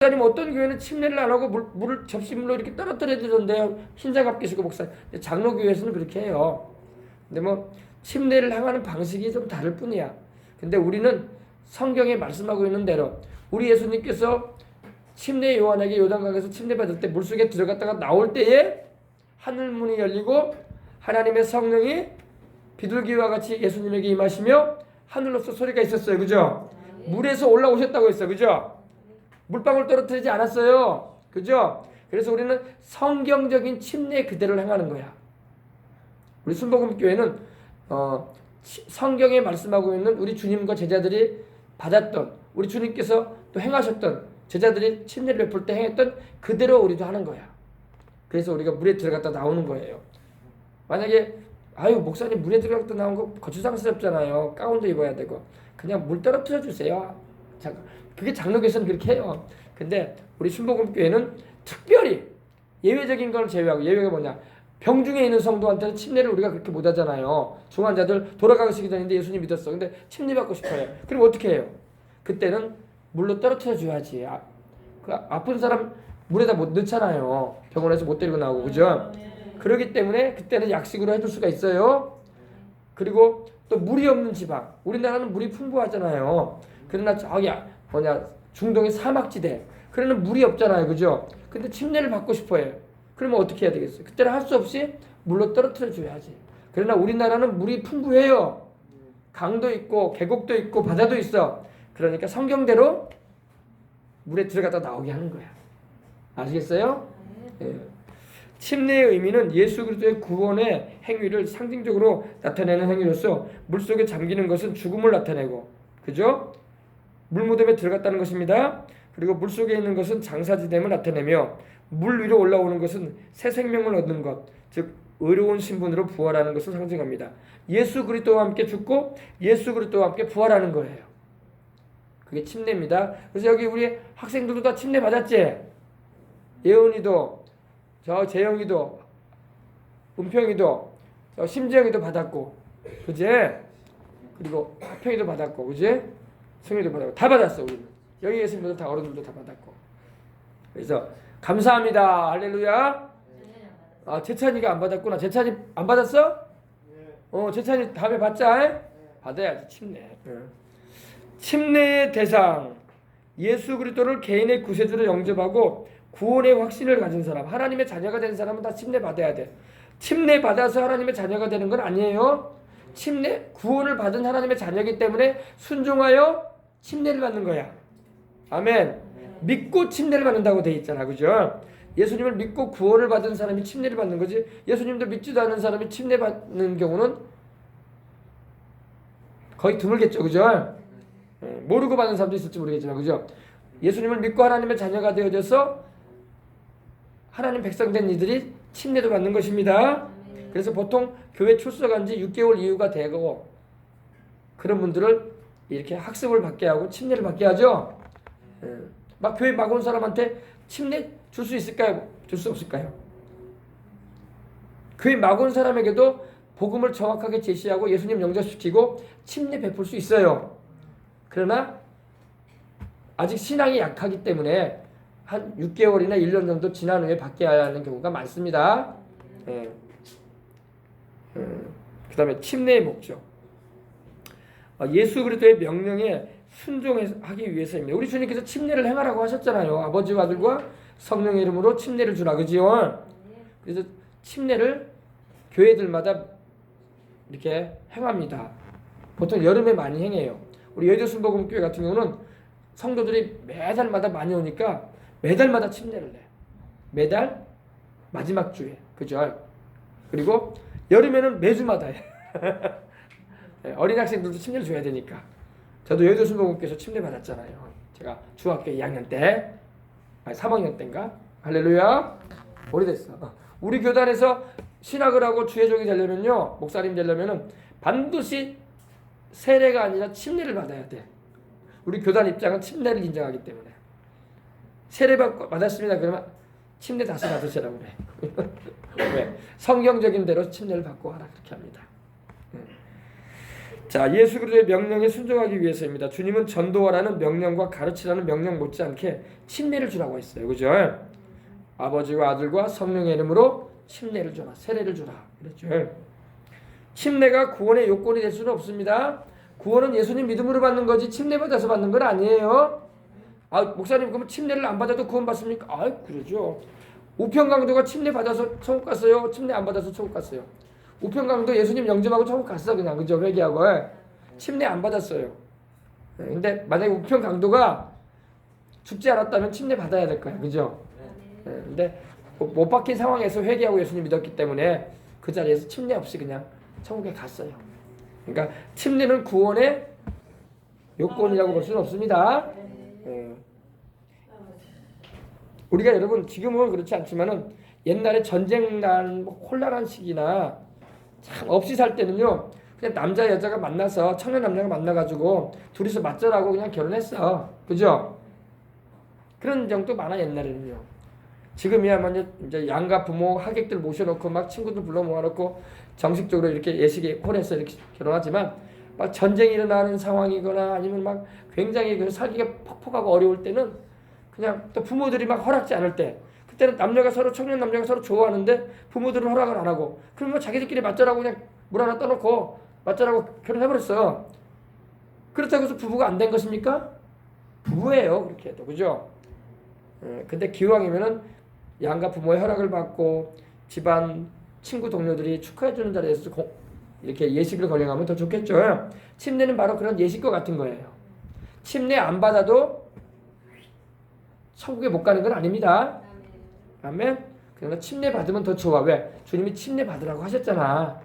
목사님 어떤 교회는 침례를 안 하고 물을 접시물로 이렇게 떨어뜨려 주던데요. 흰자갑 끼시고 목사님. 장로교회에서는 그렇게 해요. 근데 뭐 침례를 행하는 방식이 좀 다를 뿐이야. 근데 우리는 성경에 말씀하고 있는 대로 우리 예수님께서 침례 요한에게 요단강에서 침례 받을 때 물속에 들어갔다가 나올 때에 하늘 문이 열리고 하나님의 성령이 비둘기와 같이 예수님에게 임하시며 하늘로서 소리가 있었어요. 그죠? 물에서 올라오셨다고 했어요. 그죠? 물방울 떨어뜨리지 않았어요. 그죠? 그래서 우리는 성경적인 침례 그대로 행하는 거야. 우리 순복음교회는 성경에 말씀하고 있는 우리 주님과 제자들이 받았던, 우리 주님께서 또 행하셨던, 제자들이 침례를 베풀 때 행했던 그대로 우리도 하는 거야. 그래서 우리가 물에 들어갔다 나오는 거예요. 만약에 목사님 물에 들어갔다 나온 거 거추장스럽잖아요. 가운도 입어야 되고. 그냥 물 떨어뜨려 주세요. 그게 장로교에서는 그렇게 해요. 근데 우리 순복음교회는 특별히 예외적인 걸 제외하고, 예외가 뭐냐, 병중에 있는 성도한테는 침례를 우리가 그렇게 못 하잖아요. 중환자들 돌아가시기 전인데 예수님 믿었어. 근데 침례 받고 싶어요. 그럼 어떻게 해요? 그때는 물로 떨어뜨려 줘야지. 그 아픈 사람 물에다 못 넣잖아요. 병원에서 못 데리고 나오고. 그죠? 그렇기 때문에 그때는 약식으로 해줄 수가 있어요. 그리고 또 물이 없는 지방, 우리나라는 물이 풍부하잖아요. 그러나 저기 중동의 사막지대, 그러면 물이 없잖아요. 그죠? 근데 침례를 받고 싶어요. 그러면 어떻게 해야 되겠어요? 그때는 할 수 없이 물로 떨어뜨려 줘야지. 그러나 우리나라는 물이 풍부해요. 강도 있고 계곡도 있고 바다도 있어. 그러니까 성경대로 물에 들어갔다 나오게 하는 거야. 아시겠어요? 예. 침례의 의미는 예수 그리스도의 구원의 행위를 상징적으로 나타내는 행위로서 물속에 잠기는 것은 죽음을 나타내고, 그죠? 물무덤에 들어갔다는 것입니다. 그리고 물속에 있는 것은 장사지됨을 나타내며 물 위로 올라오는 것은 새 생명을 얻는 것, 즉 의로운 신분으로 부활하는 것을 상징합니다. 예수 그리스도와 함께 죽고 예수 그리스도와 함께 부활하는 거예요. 그게 침례입니다. 그래서 여기 우리 학생들도 다 침례 받았지? 예은이도, 저 재영이도, 은평이도, 저 심재영이도 받았고, 그지? 그리고 하평이도 받았고, 그지? 승희도 받았고, 다 받았어. 우리는 여기 계신 분들 다 어른들도 다 받았고. 그래서 감사합니다. 할렐루야. 재찬이가 안 받았구나. 재찬이 안 받았어? 재찬이 다음에 받자. 받아야지. 침례. 침례의 대상, 예수 그리스도를 개인의 구세주로 영접하고 구원의 확신을 가진 사람, 하나님의 자녀가 된 사람은 다 침례 받아야 돼. 침례 받아서 하나님의 자녀가 되는 건 아니에요. 침례, 구원을 받은 하나님의 자녀이기 때문에 순종하여 침례를 받는 거야. 아멘. 믿고 침례를 받는다고 돼 있잖아. 그죠? 예수님을 믿고 구원을 받은 사람이 침례를 받는 거지, 예수님도 믿지도 않은 사람이 침례 받는 경우는 거의 드물겠죠. 그죠? 모르고 받는 사람도 있을지 모르겠지만, 그죠? 예수님을 믿고 하나님의 자녀가 되어져서 하나님 백성 된 이들이 침례도 받는 것입니다. 그래서 보통 교회 출석한 지 6개월 이후가 되고 그런 분들을 이렇게 학습을 받게 하고 침례를 받게 하죠. 막 교회 막 온 사람한테 침례 줄 수 있을까요? 줄 수 없을까요? 교회 막 온 사람에게도 복음을 정확하게 제시하고 예수님 영접시키고 침례 베풀 수 있어요. 그러나 아직 신앙이 약하기 때문에 한 6개월이나 1년 정도 지난 후에 받게 하는 경우가 많습니다. 그 다음에 침례의 목적, 예수 그리스도의 명령에 순종하기 위해서입니다. 우리 주님께서 침례를 행하라고 하셨잖아요. 아버지와 아들과 성령의 이름으로 침례를 주라. 그지요? 그래서 침례를 교회들마다 이렇게 행합니다. 보통 여름에 많이 행해요. 우리 여의도 순복음교회 같은 경우는 성도들이 매달마다 많이 오니까 매달마다 침례를 내. 매달 마지막 주에. 그죠? 그리고 여름에는 매주마다 해. 어린 학생들도 침례를 줘야 되니까. 저도 여의도 순복음교회에서 침례 받았잖아요. 제가 중학교 2학년 때, 3학년 때인가? 할렐루야. 오래됐어. 우리 교단에서 신학을 하고 주의 종이 되려면요, 목사님 되려면은 반드시 세례가 아니라 침례를 받아야 돼. 우리 교단 입장은 침례를 인정하기 때문에. 세례 받았습니다. 그러면 침례 다시 받으시라고 그래. 왜? 성경적인 대로 침례를 받고 하라 그렇게 합니다. 자, 예수 그리스도의 명령에 순종하기 위해서입니다. 주님은 전도하라는 명령과 가르치라는 명령 못지않게 침례를 주라고 했어요. 그죠? 아버지와 아들과 성령의 이름으로 침례를 주라, 세례를 주라 그랬죠. 침례가 구원의 요건이 될 수는 없습니다. 구원은 예수님 믿음으로 받는 거지 침례 받아서 받는 건 아니에요. 아, 목사님 그러면 침례를 안 받아도 구원 받습니까? 아, 그러죠. 우편강도가 침례 받아서 천국 갔어요? 침례 안 받아서 천국 갔어요? 우편강도 예수님 영접하고 천국 갔어 그냥. 그죠? 회개하고. 침례 안 받았어요. 근데 만약에 우편강도가 죽지 않았다면 침례 받아야 될 거야. 그죠? 근데 못 박힌 상황에서 회개하고 예수님 믿었기 때문에 그 자리에서 침례 없이 그냥 천국에 갔어요. 그러니까 침례는 구원의 요건이라고 볼 수는 없습니다. 우리가 여러분 지금은 그렇지 않지만은 옛날에 전쟁 난 혼란한 시기나 참 없이 살 때는요, 그냥 남자 여자가 만나서 청년 남자가 만나가지고 둘이서 맞절하고 그냥 결혼했어. 그죠? 그런 정도 많아 옛날에는요. 지금이야 이제 양가 부모 하객들 모셔놓고 막 친구들 불러 모아놓고 정식적으로 이렇게 예식에 홀에서 이렇게 결혼하지만 막 전쟁이 일어나는 상황이거나 아니면 막 굉장히 그 살기가 퍽퍽하고 어려울 때는 그냥 또 부모들이 막 허락지 않을 때 그때는 남녀가 서로 청년 남녀가 서로 좋아하는데 부모들은 허락을 안 하고 그럼 뭐 자기들끼리 맞절하고 그냥 물 하나 떠놓고 맞절하고 결혼해버렸어. 그렇다고 해서 부부가 안 된 것입니까? 부부예요 그렇게 해도. 그죠? 근데 기왕이면은 양가 부모의 허락을 받고 집안 친구 동료들이 축하해주는 자리에서 이렇게 예식을 거행하면 더 좋겠죠. 침례는 바로 그런 예식과 같은 거예요. 침례 안 받아도 천국에 못 가는 건 아닙니다. 아멘. 그러나 침례 받으면 더 좋아. 왜? 주님이 침례 받으라고 하셨잖아.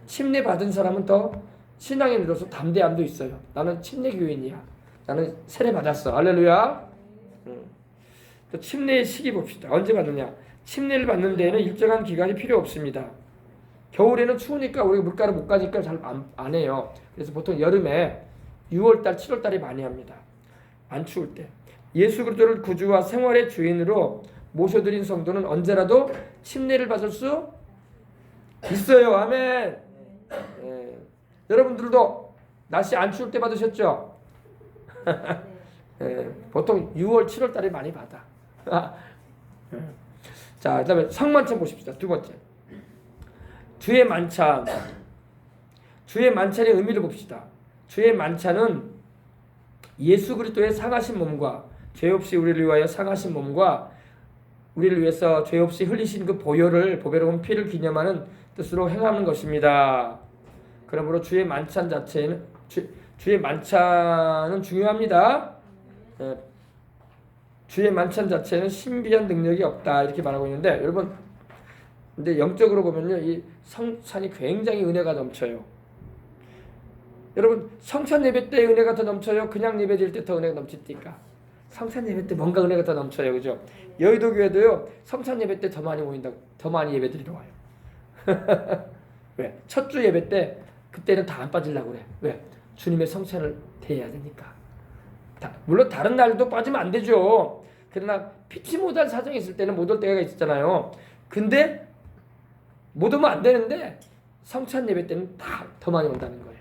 침례 받은 사람은 더 신앙에 늘어서 담대함도 있어요. 나는 침례 교인이야. 나는 세례 받았어. 할렐루야. 또 침례의 시기 봅시다. 언제 받느냐? 침례를 받는 데에는 일정한 기간이 필요 없습니다. 겨울에는 추우니까 우리가 물가를 못 가니까 잘 안 해요. 그래서 보통 여름에 6월달, 7월달에 많이 합니다. 안 추울 때. 예수 그리스도를 구주와 생활의 주인으로 모셔드린 성도는 언제라도 침례를 받을 수 있어요. 아멘. 여러분들도 날씨 안 추울 때 받으셨죠? 보통 6월, 7월달에 많이 받아. 자, 그다음에 성만찬 보십시다. 두 번째, 주의 만찬. 주의 만찬의 의미를 봅시다. 주의 만찬은 예수 그리스도의 상하신 몸과 죄 없이 우리를 위하여 상하신 몸과 우리를 위해서 죄 없이 흘리신 그 보배로운 피를 기념하는 뜻으로 행하는 것입니다. 그러므로 주의 만찬 자체는 주의 만찬은 중요합니다. 주의 만찬 자체는 신비한 능력이 없다 이렇게 말하고 있는데 여러분, 근데 영적으로 보면요, 이 성찬이 굉장히 은혜가 넘쳐요. 여러분, 성찬 예배 때 은혜가 더 넘쳐요? 그냥 예배 드릴 때 더 은혜가 넘칩니까? 성찬 예배 때 뭔가 은혜가 더 넘쳐요. 그죠? 여의도 교회도요, 성찬 예배 때 더 많이 모인다고, 더 많이 예배 드리러 와요. 왜? 첫 주 예배 때 그때는 다 안 빠지려고 그래. 왜? 주님의 성찬을 대해야 되니까. 물론 다른 날도 빠지면 안 되죠. 그러나 피치 못할 사정이 있을 때는 못 올 때가 있었잖아요. 근데 못 오면 안 되는데 성찬 예배 때는 다 더 많이 온다는 거예요.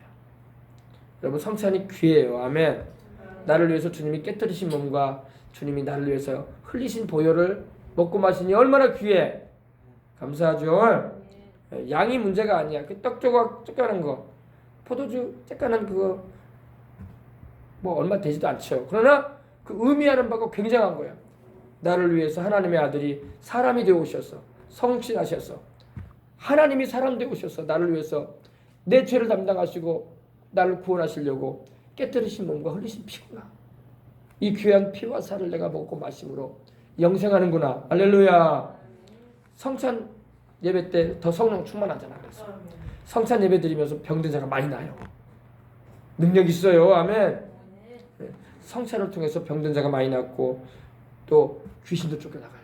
여러분, 성찬이 귀해요. 아멘. 나를 위해서 주님이 깨뜨리신 몸과 주님이 나를 위해서 흘리신 보혈을 먹고 마시니 얼마나 귀해. 감사하죠. 양이 문제가 아니야. 그 떡 조각 쬐까는 거, 포도주 쬐까는 그거 뭐 얼마 되지도 않죠. 그러나 그 의미하는 바가 굉장한 거예요. 나를 위해서 하나님의 아들이 사람이 되어 오셔서 성육신하셔서 하나님이 사람 되어 오셔서 나를 위해서 내 죄를 담당하시고 나를 구원하시려고 깨뜨리신 몸과 흘리신 피구나. 이 귀한 피와 살을 내가 먹고 마심으로 영생하는구나. 할렐루야. 성찬 예배 때 더 성령 충만하잖아. 그래서 성찬 예배 드리면서 병든 자가 많이 나요. 능력 있어요. 아멘. 성찬을 통해서 병든 자가 많이 낫고 또 귀신도 쫓겨나가요.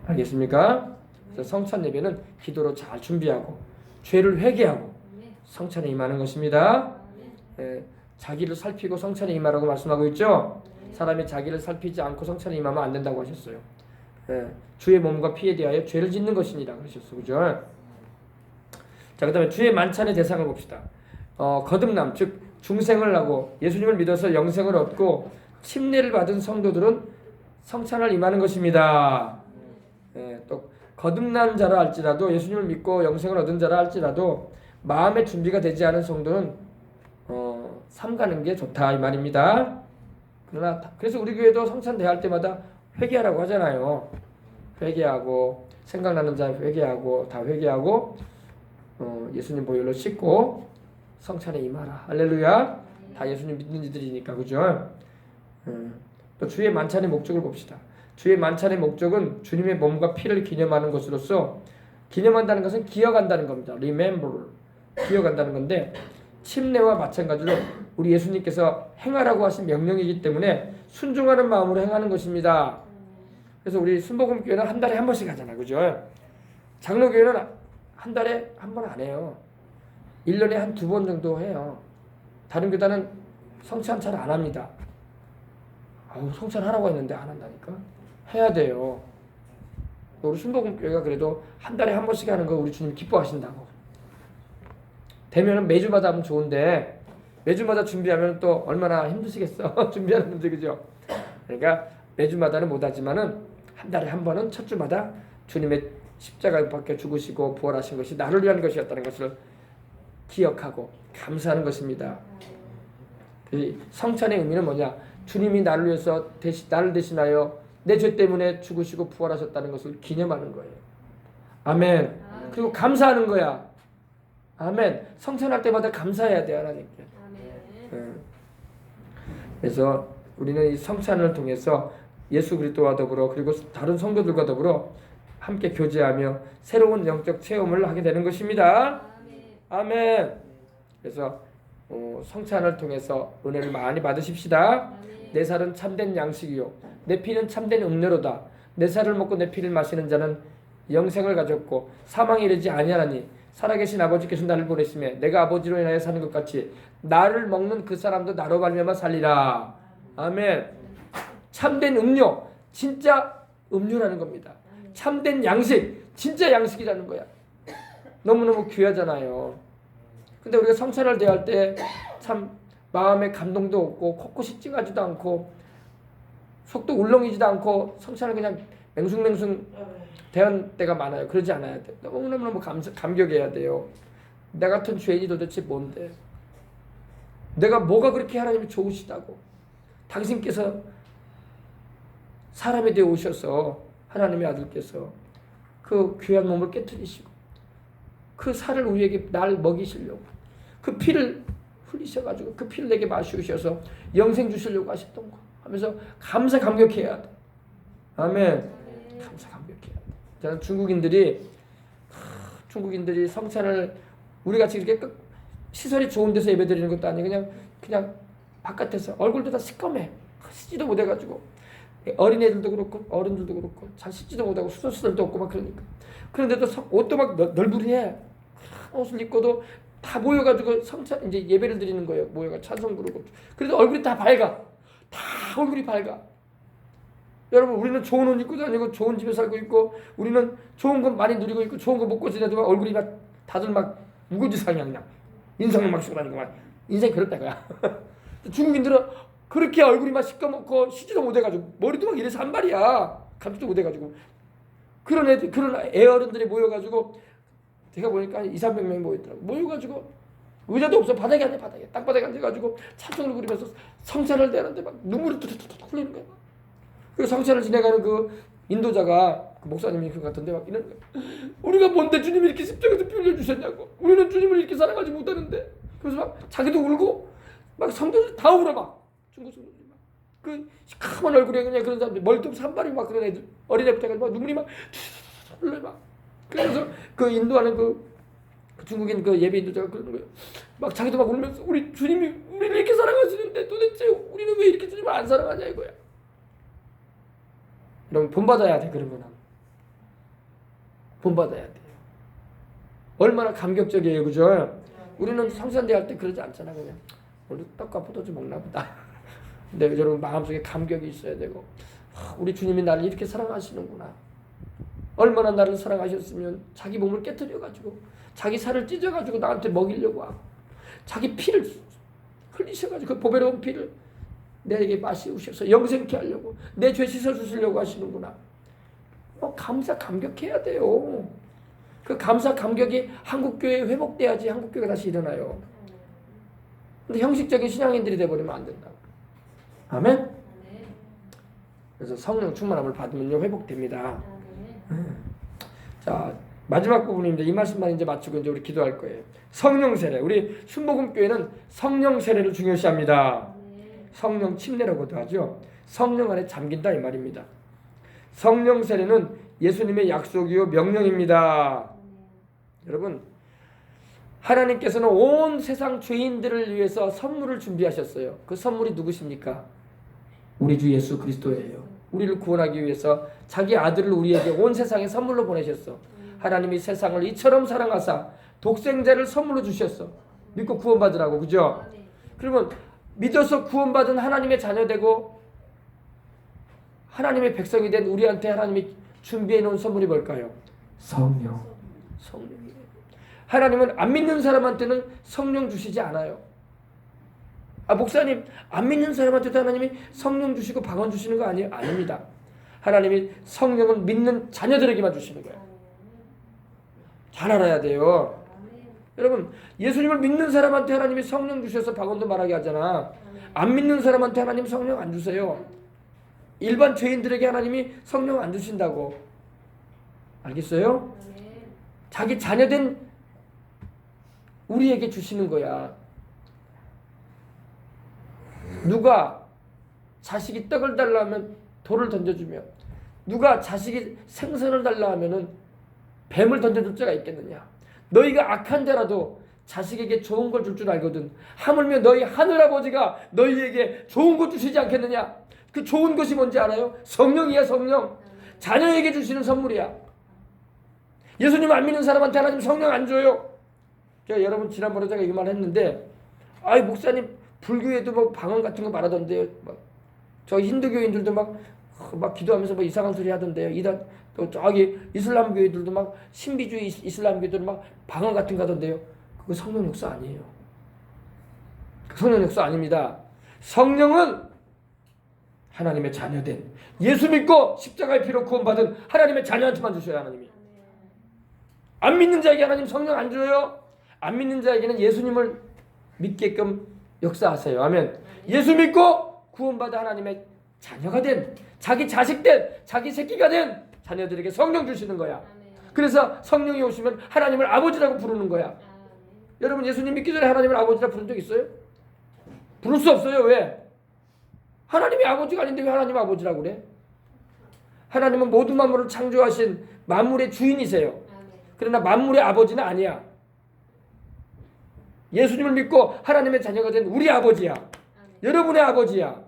알겠습니까? 그래서 성찬 예배는 기도로 잘 준비하고 죄를 회개하고 성찬에 임하는 것입니다. 자기를 살피고 성찬에 임하라고 말씀하고 있죠. 사람이 자기를 살피지 않고 성찬에 임하면 안 된다고 하셨어요. 주의 몸과 피에 대하여 죄를 짓는 것이니라 그러셨어요. 그죠? 자, 그 다음에 주의 만찬의 대상을 봅시다. 거듭남, 즉 중생을 하고 예수님을 믿어서 영생을 얻고 침례를 받은 성도들은 성찬을 임하는 것입니다. 예, 또 거듭난 자라 할지라도 예수님을 믿고 영생을 얻은 자라 할지라도 마음의 준비가 되지 않은 성도는 삼가는 게 좋다 이 말입니다. 그러나 그래서 우리 교회도 성찬 대할 때마다 회개하라고 하잖아요. 회개하고 생각나는 자 회개하고 다 회개하고 예수님 보혈로 씻고 성찬에 임하라. 할렐루야. 다 예수님 믿는 이들이니까 그죠? 또 주의 만찬의 목적을 봅시다. 주의 만찬의 목적은 주님의 몸과 피를 기념하는 것으로서 기념한다는 것은 기억한다는 겁니다. Remember. 기억한다는 건데 침례와 마찬가지로 우리 예수님께서 행하라고 하신 명령이기 때문에 순종하는 마음으로 행하는 것입니다. 그래서 우리 순복음교회는 한 달에 한 번씩 하잖아. 그죠? 장로교회는 한 달에 한 번 안 해요. 1년에 한 2번 정도 해요. 다른 교단은 성찬 잘 안 합니다. 성찬 하라고 했는데 안 한다니까. 해야 돼요. 우리 순복음교회가 그래도 한 달에 한 번씩 하는 거 우리 주님 기뻐하신다고. 되면은 매주마다 하면 좋은데 매주마다 준비하면 또 얼마나 힘드시겠어. 준비하는 분들 그죠? 그러니까 매주마다는 못하지만은 한 달에 한 번은 첫 주마다 주님의 십자가에 박혀 죽으시고 부활하신 것이 나를 위한 것이었다는 것을 기억하고 감사하는 것입니다. 성찬의 의미는 뭐냐? 주님이 나를 위해서 나를 대신하여 내 죄 때문에 죽으시고 부활하셨다는 것을 기념하는 거예요. 아멘. 그리고 감사하는 거야. 아멘. 성찬할 때마다 감사해야 돼 하나님께. 그래서 우리는 이 성찬을 통해서 예수 그리스도와 더불어 그리고 다른 성도들과 더불어 함께 교제하며 새로운 영적 체험을 하게 되는 것입니다. 아멘. 그래서 성찬을 통해서 은혜를 많이 받으십시다. 내 살은 참된 양식이요 내 피는 참된 음료로다. 내 살을 먹고 내 피를 마시는 자는 영생을 가졌고 사망에 이르지 아니하나니 살아계신 아버지께서 나를 보내시며 내가 아버지로 인하여 사는 것 같이 나를 먹는 그 사람도 나로 말미암아 살리라. 아멘. 참된 음료, 진짜 음료라는 겁니다. 참된 양식, 진짜 양식이라는 거야. 너무너무 귀하잖아요. 근데 우리가 성찬을 대할 때 참 마음에 감동도 없고 코끝이 찡하지도 않고 속도 울렁이지도 않고 성찬을 그냥 맹숭맹숭 대한 때가 많아요. 그러지 않아야 돼. 너무너무 감격해야 돼요. 나 같은 죄인이 도대체 뭔데? 내가 뭐가 그렇게 하나님이 좋으시다고? 당신께서 사람이 되어 오셔서 하나님의 아들께서 그 귀한 몸을 깨뜨리시고 그 살을 우리에게 날 먹이시려고 그 피를 흘리셔가지고 그 피를 내게 마시우셔서 영생 주시려고 하셨던 거 하면서 감사 감격해야 돼. 아멘. 감사 감격해야 돼. 저는 중국인들이 성찬을 우리같이 이렇게 시설이 좋은 데서 예배드리는 것도 아니고 그냥 바깥에서 얼굴도 다 시꺼매 씻지도 못해가지고 어린애들도 그렇고 어른들도 그렇고 잘 씻지도 못하고 수술도 없고 막 그러니까 그런데도 옷도 막 널브리해. 옷을 입고도 다 모여가지고 성찬 이제 예배를 드리는 거예요. 모여가 찬송 부르고 그래도 얼굴이 다 밝아. 다 얼굴이 밝아. 여러분 우리는 좋은 옷 입고 다니고 좋은 집에 살고 있고 우리는 좋은 거 많이 누리고 있고 좋은 거 먹고 지내도 막 얼굴이 막 다들 막 우거지상이야. 그냥 인상을 막 쓰고 다니고 막 인생이 그렇다고야. 중국인들은 그렇게 얼굴이 막 시꺼멓고 쉬지도 못해가지고 머리도 막 이래서 한 발이야. 감지도 못해가지고 그런 애어른들이 모여가지고 제가 보니까 200~300명이 모였더라고. 모여가지고 의자도 없어. 바닥에 앉아. 땅바닥에 앉아가지고 찬송을 부르면서 성찬을 대하는데 막 눈물이 툭툭툭 흘리는 거야. 그리고 성찬을 지내가는 그 인도자가 그 목사님이 그 같은데 막 이러는 거야. 우리가 뭔데 주님이 이렇게 십자가에서 피 흘려주셨냐고. 우리는 주님을 이렇게 사랑하지 못하는데. 그래서 막 자기도 울고 막 성도들 다 울어 막. 중국 성도들이 막. 그 시커먼 얼굴에 그냥 그런 사람들 머리도 산발이 막 그런 애들 어린애부터 해가지고 막 눈물이 막 흘러 막. 그래서 그 인도하는 그 중국인 그 예배 인도자가 그러는 거예요. 막 자기도 막 울면서 우리 주님이 우리를 이렇게 사랑하시는데 도대체 우리는 왜 이렇게 주님을 안 사랑하냐 이거야. 여러분 본받아야 돼. 그런 거는 본받아야 돼요. 얼마나 감격적이에요. 그죠? 우리는 성찬대할 때 그러지 않잖아. 그냥 오늘 떡과 포도주 먹나 보다. 근데 여러분 마음속에 감격이 있어야 되고 우리 주님이 나를 이렇게 사랑하시는구나. 얼마나 나를 사랑하셨으면 자기 몸을 깨뜨려가지고 자기 살을 찢어가지고 나한테 먹이려고 하고 자기 피를 흘리셔가지고 그 보배로운 피를 내게 마시우셔서 영생케 하려고 내 죄 씻어주시려고 하시는구나. 감사 감격해야 돼요. 그 감사 감격이 한국교회에 회복돼야지 한국교회가 다시 일어나요. 근데 형식적인 신앙인들이 돼버리면 안 된다. 아멘? 그래서 성령 충만함을 받으면요 회복됩니다. 자, 마지막 부분입니다. 이 말씀만 이제 마치고 이제 우리 기도할 거예요. 성령 세례. 우리 순복음교회는 성령 세례를 중요시합니다. 성령 침례라고도 하죠. 성령 안에 잠긴다 이 말입니다. 성령 세례는 예수님의 약속이요 명령입니다. 여러분, 하나님께서는 온 세상 죄인들을 위해서 선물을 준비하셨어요. 그 선물이 누구십니까? 우리 주 예수 그리스도예요. 우리를 구원하기 위해서 자기 아들을 우리에게 온 세상에 선물로 보내셨어. 하나님이 세상을 이처럼 사랑하사 독생자를 선물로 주셨어. 믿고 구원받으라고. 그죠? 그러면 믿어서 구원받은 하나님의 자녀되고 하나님의 백성이 된 우리한테 하나님이 준비해 놓은 선물이 뭘까요? 성령. 성령이에요. 하나님은 안 믿는 사람한테는 성령 주시지 않아요. 목사님, 안 믿는 사람한테도 하나님이 성령 주시고 방언 주시는 거 아니에요? 아닙니다. 하나님이 성령은 믿는 자녀들에게만 주시는 거예요. 잘 알아야 돼요. 여러분, 예수님을 믿는 사람한테 하나님이 성령 주셔서 방언도 말하게 하잖아. 안 믿는 사람한테 하나님 성령 안 주세요. 일반 죄인들에게 하나님이 성령 안 주신다고. 알겠어요? 자기 자녀된 우리에게 주시는 거야. 누가 자식이 떡을 달라 하면 돌을 던져주며, 누가 자식이 생선을 달라 하면은 뱀을 던져줄 자가 있겠느냐. 너희가 악한 자라도 자식에게 좋은 걸 줄 줄 알거든. 하물며 너희 하늘아버지가 너희에게 좋은 것 주시지 않겠느냐. 그 좋은 것이 뭔지 알아요? 성령이야. 성령. 자녀에게 주시는 선물이야. 예수님 안 믿는 사람한테 하나님 성령 안 줘요. 여러분, 지난번에 제가 이 말 했는데, 목사님 불교에도 뭐 방언 같은 거 말하던데요. 저 힌두교인들도 막 기도하면서 뭐 이상한 소리 하던데요. 또 저기 이슬람 교회들도 막 신비주의 이슬람 교회들 막 방언 같은 거 하던데요. 그거 성령 역사 아니에요. 성령 역사 아닙니다. 성령은 하나님의 자녀된, 예수 믿고 십자가의 피로 구원받은 하나님의 자녀한테만 주셔요. 하나님이. 안 믿는 자에게 하나님 성령 안 줘요. 안 믿는 자에게는 예수님을 믿게끔 역사하세요. 아멘. 예수 믿고 구원받아 하나님의 자녀가 된, 자기 자식 된, 자기 새끼가 된 자녀들에게 성령 주시는 거야. 그래서 성령이 오시면 하나님을 아버지라고 부르는 거야. 여러분, 예수님 믿기 전에 하나님을 아버지라 부른 적 있어요? 부를 수 없어요. 왜? 하나님이 아버지가 아닌데 왜 하나님 아버지라고 그래? 하나님은 모든 만물을 창조하신 만물의 주인이세요. 그러나 만물의 아버지는 아니야. 예수님을 믿고 하나님의 자녀가 된 우리 아버지야. 여러분의 아버지야.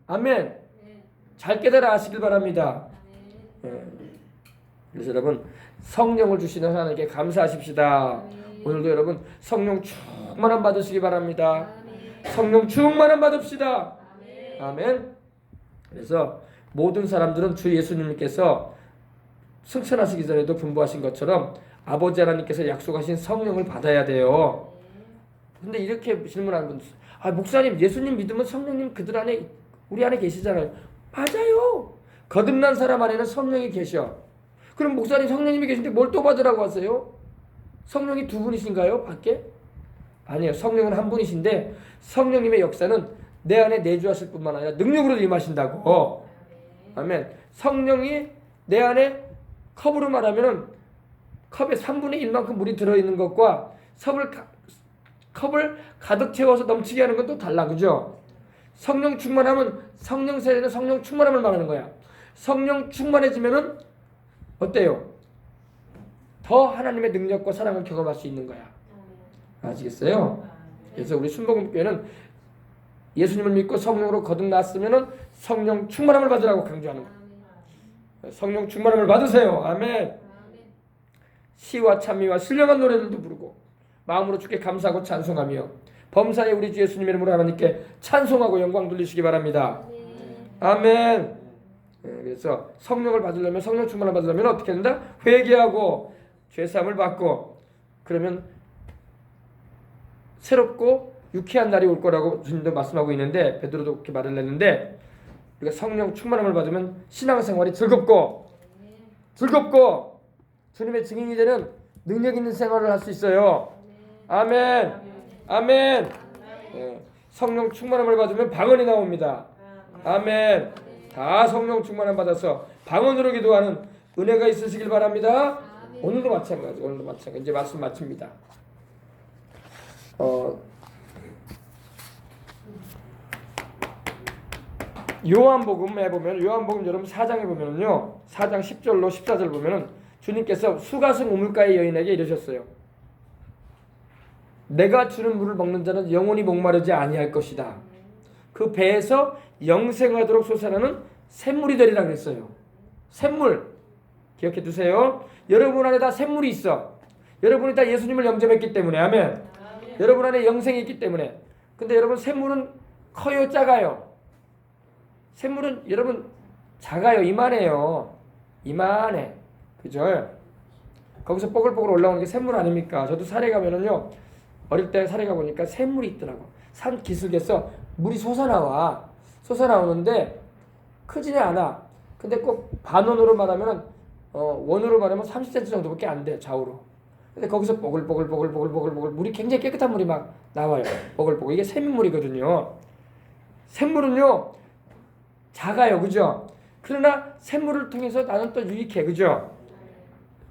아멘. 잘 깨달아 하시길 바랍니다. 그래서 여러분, 성령을 주시는 하나님께 감사하십시다. 오늘도 여러분 성령 충만함 받으시기 바랍니다. 성령 충만함 받읍시다. 아멘. 그래서 모든 사람들은 주 예수님께서 승천하시기 전에도 분부하신 것처럼 아버지 하나님께서 약속하신 성령을 받아야 돼요. 근데 이렇게 질문하는 분, 목사님 예수님 믿으면 성령님 그들 안에, 우리 안에 계시잖아요. 맞아요. 거듭난 사람 안에는 성령이 계셔. 그럼 목사님 성령님이 계신데 뭘 또 받으라고 하세요? 성령이 두 분이신가요? 밖에? 아니에요. 성령은 한 분이신데 성령님의 역사는 내 안에 내주하실 뿐만 아니라 능력으로 임하신다고. 아멘. 성령이 내 안에, 컵으로 말하면 컵에 3분의 1만큼 물이 들어있는 것과 컵을 가득 채워서 넘치게 하는 건 또 달라. 그죠? 성령 충만하면, 성령 세례는 성령 충만함을 말하는 거야. 성령 충만해지면은 어때요? 더 하나님의 능력과 사랑을 경험할 수 있는 거야. 아시겠어요? 그래서 우리 순복음교회는 예수님을 믿고 성령으로 거듭났으면은 성령 충만함을 받으라고 강조하는 거야. 성령 충만함을 받으세요. 아멘. 시와 찬미와 신령한 노래들도 부르고 마음으로 주께 감사하고 찬송하며 범사에 우리 주 예수님의 이름으로 하나님께 찬송하고 영광 돌리시기 바랍니다. 아멘. 그래서 성령을 받으려면, 성령 충만을 받으려면 어떻게 된다? 회개하고 죄사함을 받고, 그러면 새롭고 유쾌한 날이 올 거라고 주님도 말씀하고 있는데, 베드로도 그렇게 말을 했는데, 우리가 성령 충만함을 받으면 신앙생활이 즐겁고 주님의 증인이 되는 능력 있는 생활을 할 수 있어요. 아멘. 아멘. 성령 충만함을 받으면 방언이 나옵니다. 아멘. 다 성령 충만함 받아서 방언으로 기도하는 은혜가 있으시길 바랍니다. 오늘도 마찬가지. 이제 말씀 마칩니다. 요한복음에 보면, 요한복음 여러분 4장에 보면은요, 4장 10절로 14절 보면은 주님께서 수가성 우물가의 여인에게 이르셨어요. 내가 주는 물을 먹는 자는 영원히 목마르지 아니할 것이다. 그 배에서 영생하도록 솟아나는 샘물이 되리라 그랬어요. 샘물 기억해 두세요. 여러분 안에 다 샘물이 있어. 여러분이 다 예수님을 영접했기 때문에. 아멘. 여러분 안에 영생이 있기 때문에. 근데 여러분 샘물은 커요, 작아요? 샘물은 여러분 작아요, 이만해요. 이만해. 그죠? 거기서 뽀글뽀글 올라오는 게 샘물 아닙니까? 저도 산에 가면은요, 어릴 때 산에 가보니까 샘물이 있더라고. 산 기슭에서 물이 솟아나오는데 크지는 않아. 근데 꼭 반원으로 말하면, 원으로 말하면 30cm 정도밖에 안 돼, 좌우로. 근데 거기서 뽀글뽀글 물이 굉장히 깨끗한 물이 막 나와요. 뽀글뽀글. 이게 샘물이거든요. 샘물은요 작아요, 그죠? 그러나 샘물을 통해서 나는 또 유익해, 그죠?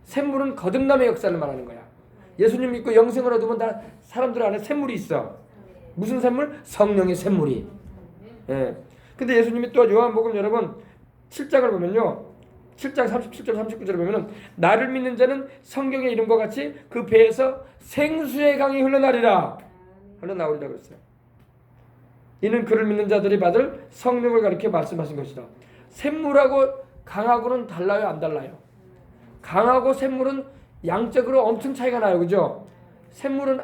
샘물은 거듭남의 역사를 말하는 거야. 예수님 믿고 영생을 얻으면 다 사람들 안에 샘물이 있어. 무슨 샘물? 성령의 샘물이. 예. 근데 예수님이 또 요한복음 여러분 7장을 보면요, 7장 37절 39절을 보면은 나를 믿는 자는 성경의 이름과 같이 그 배에서 생수의 강이 흘러나오리라 그랬어요. 이는 그를 믿는 자들이 받을 성령을 가리켜 말씀하신 것이다. 샘물하고 강하고는 달라요, 안 달라요? 강하고 샘물은 양적으로 엄청 차이가 나요, 그죠? 샘물은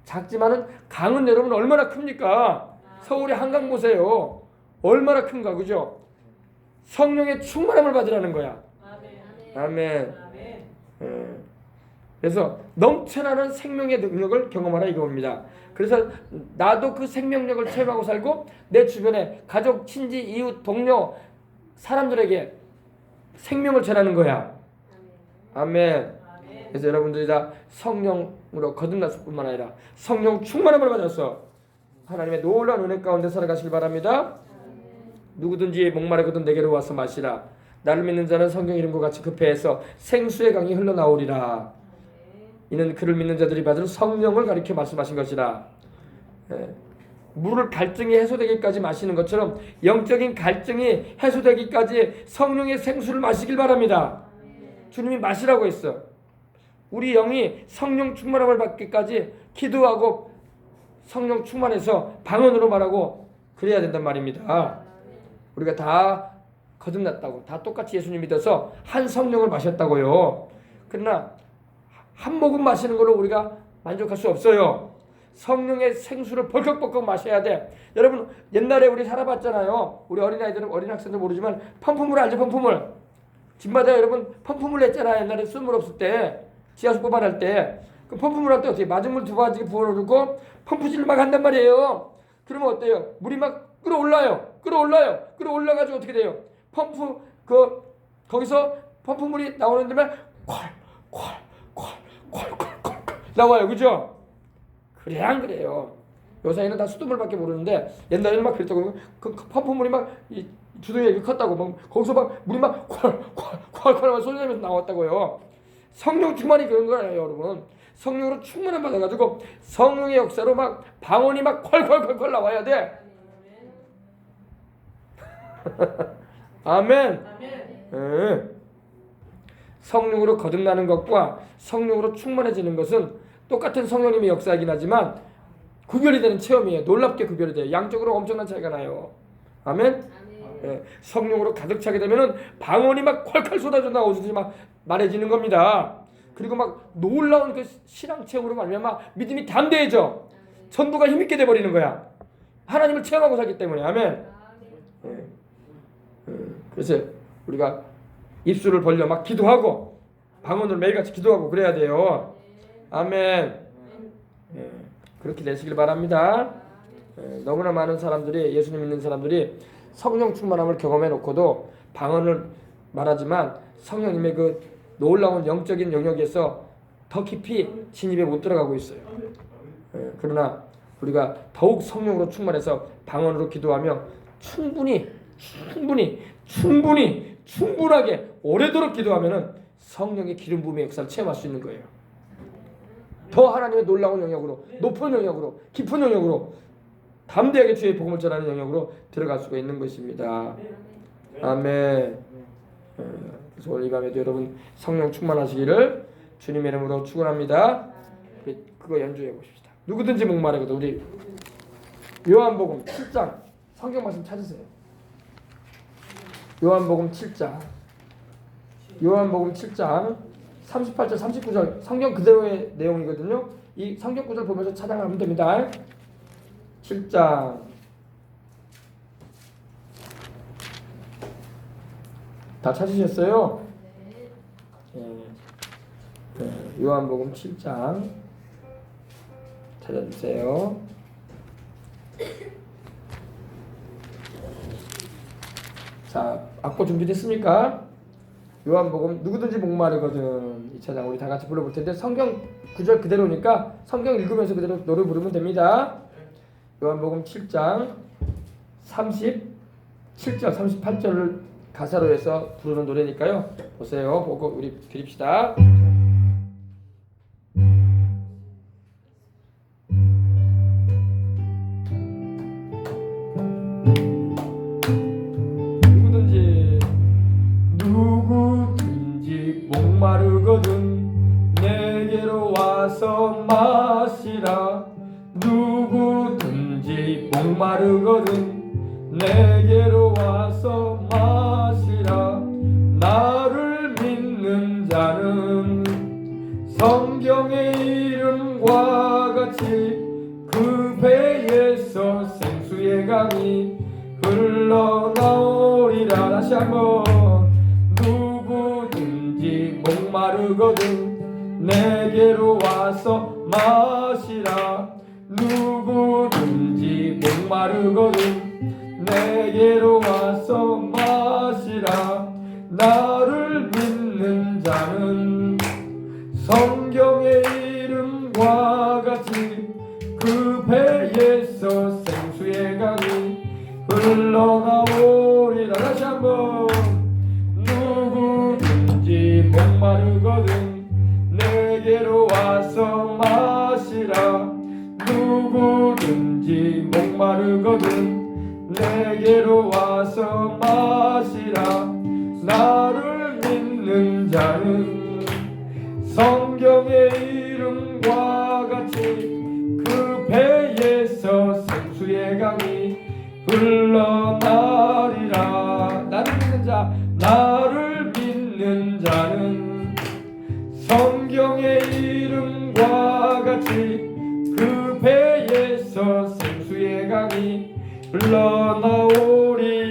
작지만은 강은 여러분 얼마나 큽니까? 서울의 한강 보세요. 얼마나 큰가, 그죠? 성령의 충만함을 받으라는 거야. 아멘. 그래서 넘쳐나는 생명의 능력을 경험하라 이겁니다. 그래서 나도 그 생명력을 체험하고 살고 내 주변에 가족, 친지, 이웃, 동료, 사람들에게 생명을 전하는 거야. 아멘. 그래서 여러분들이 다 성령으로 거듭났을 뿐만 아니라 성령 충만함을 받아서 하나님의 놀라운 은혜 가운데 살아가시길 바랍니다. 누구든지 목마르거든 내게로 와서 마시라. 나를 믿는 자는 성경 이름과 같이 그 배에서 생수의 강이 흘러나오리라. 이는 그를 믿는 자들이 받을 성령을 가리켜 말씀하신 것이라. 물을 갈증이 해소되기까지 마시는 것처럼 영적인 갈증이 해소되기까지 성령의 생수를 마시길 바랍니다. 주님이 마시라고 했어. 우리 영이 성령 충만함을 받기까지 기도하고 성령 충만해서 방언으로 말하고 그래야 된단 말입니다. 우리가 다 거듭났다고, 다 똑같이 예수님 믿어서 한 성령을 마셨다고요. 그러나 한 모금 마시는 걸로 우리가 만족할 수 없어요. 성령의 생수를 벌컥벌컥 마셔야 돼. 여러분 옛날에 우리 살아봤잖아요. 우리 어린아이들은, 어린 학생들 모르지만 펌프물 알죠? 펌프물. 집마다 여러분 펌프물 냈잖아요. 옛날에 쓸물 없을 때, 지하수 뽑아낼 때. 그 펌프물 할 때 어떻게 맞은물 두 바지게 부어놓고 펌프질을 막 한단 말이에요. 그러면 어때요? 물이 막 끌어올라가지고 어떻게 돼요? 펌프 거기서 펌프물이 나오는 데만 콸콸콸콸콸콸 나와요, 그죠? 그래 안 그래요? 요새는 다 수돗물밖에 모르는데 옛날에는 막 그랬다고. 그 펌프물이 막 이 주둥이가 이렇게 컸다고, 막 거기서 막 물이 막 콸콸콸콸 소리 내면서 나왔다고요. 성령 충만이 그런 거예요, 여러분. 성령으로 충만함 받아가지고 성령의 역사로 막 방언이 막 콸콸콸콸 나와야 돼. 아멘. 성령으로 거듭나는 것과 성령으로 충만해지는 것은 똑같은 성령님의 역사이긴 하지만 구별이 되는 체험이에요. 놀랍게 구별이 돼요. 양적으로 엄청난 차이가 나요. 아멘. 성령으로 가득 차게 되면은 방언이 막 콸콸 쏟아져 나오듯이 막 말해지는 겁니다. 그리고 막 놀라운 그 신앙 체험으로 말미암아 믿음이 담대해져. 전부가 힘있게 돼 버리는 거야. 하나님을 체험하고 살기 때문에. 아멘. 그래서 우리가 입술을 벌려 막 기도하고 방언으로 매일같이 기도하고 그래야 돼요. 아멘. 그렇게 되시길 바랍니다. 너무나 많은 사람들이 예수님 믿는 사람들이 성령 충만함을 경험해 놓고도 방언을 말하지만 성령님의 그 놀라운 영적인 영역에서 더 깊이 진입에 못 들어가고 있어요. 그러나 우리가 더욱 성령으로 충만해서 방언으로 기도하며 충분하게 오래도록 기도하면은 성령의 기름 부음의 역사를 체험할 수 있는 거예요. 더 하나님의 놀라운 영역으로, 높은 영역으로, 깊은 영역으로, 담대하게 주의 복음을 전하는 영역으로 들어갈 수가 있는 것입니다. 아멘. 그래서 오늘 이 밤에도 여러분 성령 충만하시기를 주님의 이름으로 축원합니다. 그거 연주해 보십시다. 누구든지 목마르거든. 우리 요한복음 7장 성경 말씀 찾으세요. 요한복음 7장 38절 39절 성경 그대로의 내용이거든요. 이 성경 구절 보면서 찾아가면 됩니다. 7장 다 찾으셨어요? 요한복음 7장 찾아주세요. 자, 악보 준비됐습니까? 요한복음 누구든지 목마르거든 2차장 우리 다 같이 불러볼 텐데 성경 구절 그대로니까 성경 읽으면서 그대로 노래 부르면 됩니다. 요한복음 7장 37절 38절을 가사로 해서 부르는 노래니까요. 보세요. 보고 우리 드립시다. 누구든지 목마르거든 내게로 와서 마시라. 누구든지 목마르거든 내게로 와서 마시라. 나를 믿는 자는 성경의 이름과 같이 그 배에서 생수의 강이 흘러나오리라. 다시 한번 누구든지 목마르거든 내게로 와서 마시라. 누구든지 목마르거든 내게로 와서 마시라. 나를 믿는 자는 성경의 이름과 같이 그 배에서 생수의 강이 흘러나오리라. 다시 한번 누구든지 목마르거든 내게로 와서 마시라. 누구든지 목마르거든 내게로 와서 마시라. 나를 믿는 자는 성경의 이름과 같이 그 배에서 생수의 강이 흘러나리라. 나를 믿는 자는 성경의 이름과 같이 그 배에서 생수의 강이 흘러나오리.